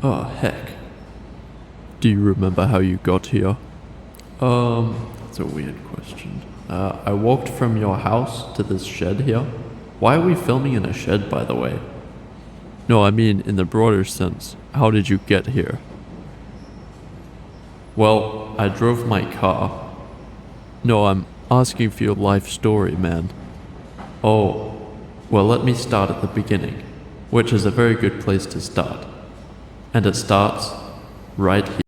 Oh, heck. Do you remember how you got here? That's a weird question. I walked from your house to this shed here. Why are we filming in a shed, by the way? No, I mean in the broader sense. How did you get here? Well, I drove my car. No, I'm asking for your life story, man. Oh, well, let me start at the beginning, which is a very good place to start. And it starts right here.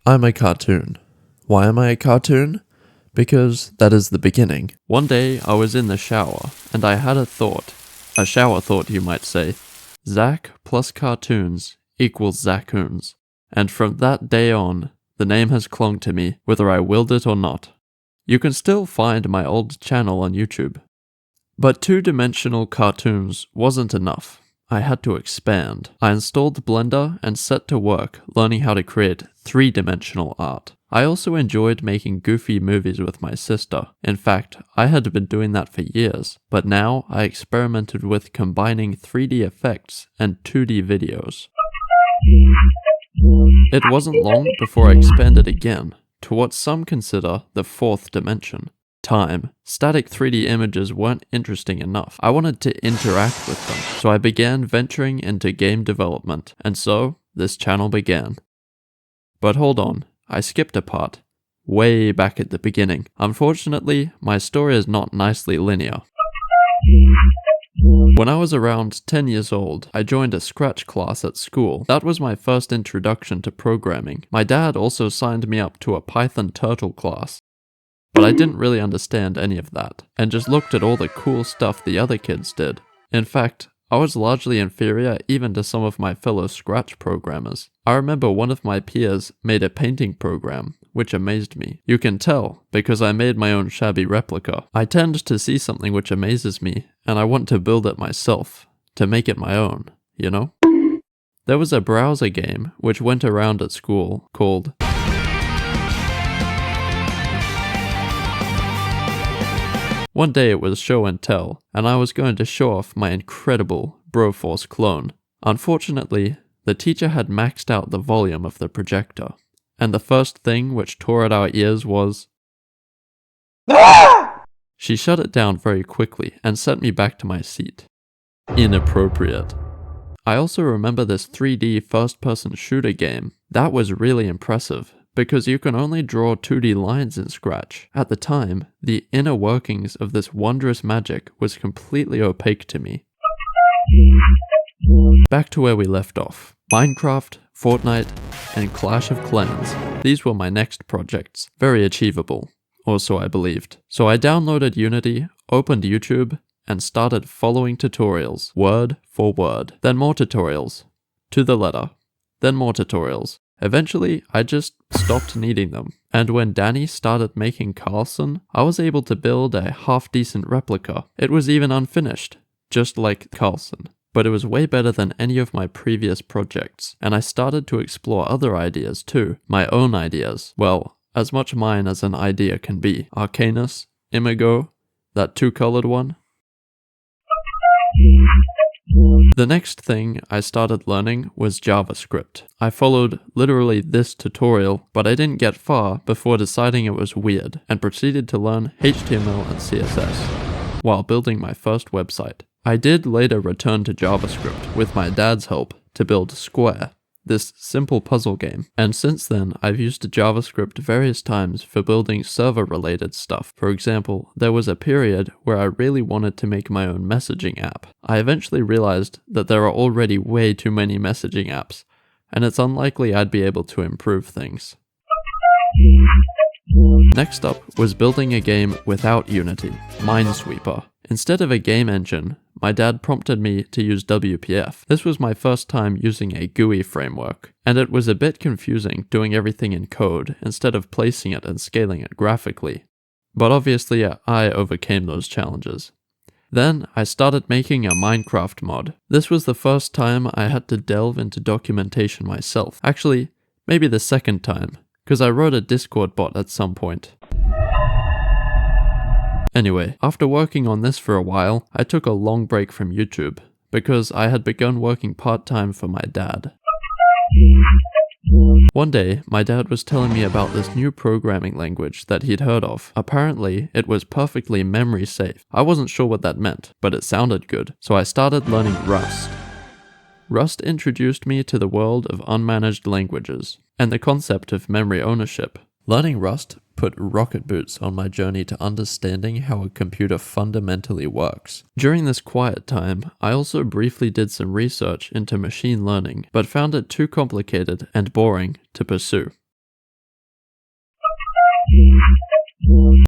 I'm a cartoon. Why am I a cartoon? Because that is the beginning. One day I was in the shower and I had a thought. A shower thought, you might say. Zach plus cartoons equals Zackoons. And from that day on, the name has clung to me, whether I willed it or not. You can still find my old channel on YouTube. But two-dimensional cartoons wasn't enough. I had to expand. I installed Blender and set to work learning how to create three-dimensional art. I also enjoyed making goofy movies with my sister. In fact, I had been doing that for years, but now I experimented with combining 3D effects and 2D videos. It wasn't long before I expanded again to what some consider the fourth dimension. Time. Static 3D images weren't interesting enough. I wanted to interact with them, so I began venturing into game development, and so this channel began. But hold on, I skipped a part. Way back at the beginning. Unfortunately, my story is not nicely linear. When I was around 10 years old, I joined a Scratch class at school. That was my first introduction to programming. My dad also signed me up to a Python Turtle class. But I didn't really understand any of that, and just looked at all the cool stuff the other kids did. In fact, I was largely inferior even to some of my fellow Scratch programmers. I remember one of my peers made a painting program, which amazed me. You can tell, because I made my own shabby replica. I tend to see something which amazes me, and I want to build it myself, to make it my own, you know? There was a browser game which went around at school called One day it was show and tell, and I was going to show off my incredible Broforce clone. Unfortunately, the teacher had maxed out the volume of the projector, and the first thing which tore at our ears was She shut it down very quickly and sent me back to my seat. Inappropriate. I also remember this 3D first-person shooter game. That was really impressive, because you can only draw 2D lines in Scratch. At the time, the inner workings of this wondrous magic was completely opaque to me. Back to where we left off. Minecraft, Fortnite, and Clash of Clans. These were my next projects. Very achievable, or so I believed. So I downloaded Unity, opened YouTube, and started following tutorials, word for word. Then more tutorials, to the letter. Then more tutorials. Eventually, I just stopped needing them. And when Danny started making Carlson, I was able to build a half-decent replica. It was even unfinished, just like Carlson. But it was way better than any of my previous projects. And I started to explore other ideas too. My own ideas. Well, as much mine as an idea can be. Arcanus, Imago, that two-colored one. The next thing I started learning was JavaScript. I followed literally this tutorial, but I didn't get far before deciding it was weird, and proceeded to learn HTML and CSS while building my first website. I did later return to JavaScript with my dad's help to build Square, this simple puzzle game, and since then I've used JavaScript various times for building server-related stuff. For example, there was a period where I really wanted to make my own messaging app. I eventually realized that there are already way too many messaging apps, and it's unlikely I'd be able to improve things. Next up was building a game without Unity, Minesweeper. Instead of a game engine, my dad prompted me to use WPF. This was my first time using a GUI framework, and it was a bit confusing doing everything in code instead of placing it and scaling it graphically. But obviously I overcame those challenges. Then I started making a Minecraft mod. This was the first time I had to delve into documentation myself. Actually, maybe the second time, because I wrote a Discord bot at some point. Anyway, after working on this for a while, I took a long break from YouTube, because I had begun working part-time for my dad. One day, my dad was telling me about this new programming language that he'd heard of. Apparently, it was perfectly memory safe. I wasn't sure what that meant, but it sounded good, so I started learning Rust. Rust introduced me to the world of unmanaged languages and the concept of memory ownership. Learning Rust put rocket boots on my journey to understanding how a computer fundamentally works. During this quiet time, I also briefly did some research into machine learning, but found it too complicated and boring to pursue.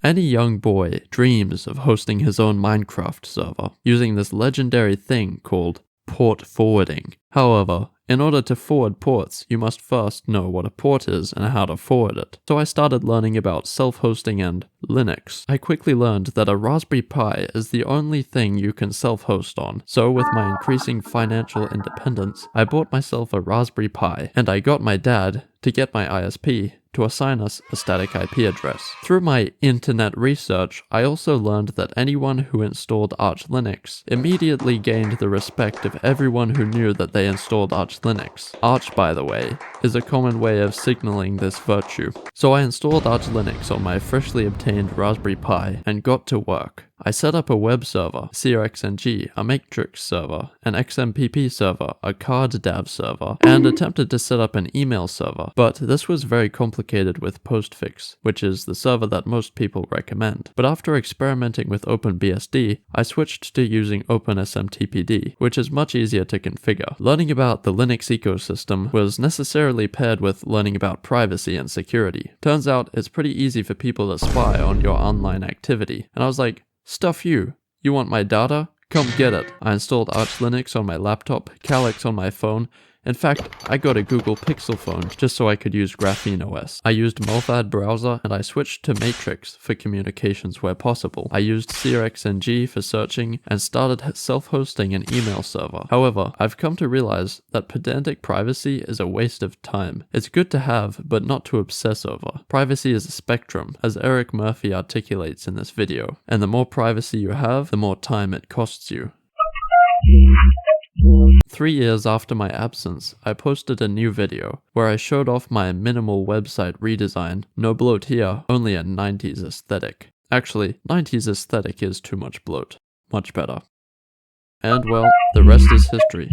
Any young boy dreams of hosting his own Minecraft server, using this legendary thing called port forwarding. However, in order to forward ports, you must first know what a port is and how to forward it. So I started learning about self-hosting and Linux. I quickly learned that a Raspberry Pi is the only thing you can self-host on. So with my increasing financial independence, I bought myself a Raspberry Pi, and I got my dad to get my ISP to assign us a static IP address. Through my internet research, I also learned that anyone who installed Arch Linux immediately gained the respect of everyone who knew that they installed Arch Linux. Arch, by the way, is a common way of signaling this virtue. So I installed Arch Linux on my freshly obtained Raspberry Pi and got to work. I set up a web server, CRXNG, a matrix server, an XMPP server, a card DAV server, and attempted to set up an email server, but this was very complicated with Postfix, which is the server that most people recommend. But after experimenting with OpenBSD, I switched to using OpenSMTPD, which is much easier to configure. Learning about the Linux ecosystem was necessarily paired with learning about privacy and security. Turns out it's pretty easy for people to spy on your online activity, and I was like, stuff you. You want my data? Come get it. I installed Arch Linux on my laptop, Calyx on my phone. In fact, I got a Google Pixel phone just so I could use Graphene OS. I used Molfad browser, and I switched to Matrix for communications where possible. I used CRXNG for searching and started self-hosting an email server. However, I've come to realize that pedantic privacy is a waste of time. It's good to have, but not to obsess over. Privacy is a spectrum, as Eric Murphy articulates in this video, and the more privacy you have, the more time it costs you. 3 years after my absence, I posted a new video where I showed off my minimal website redesign. No bloat here, only a 90s aesthetic. Actually, 90s aesthetic is too much bloat. Much better. And well, the rest is history.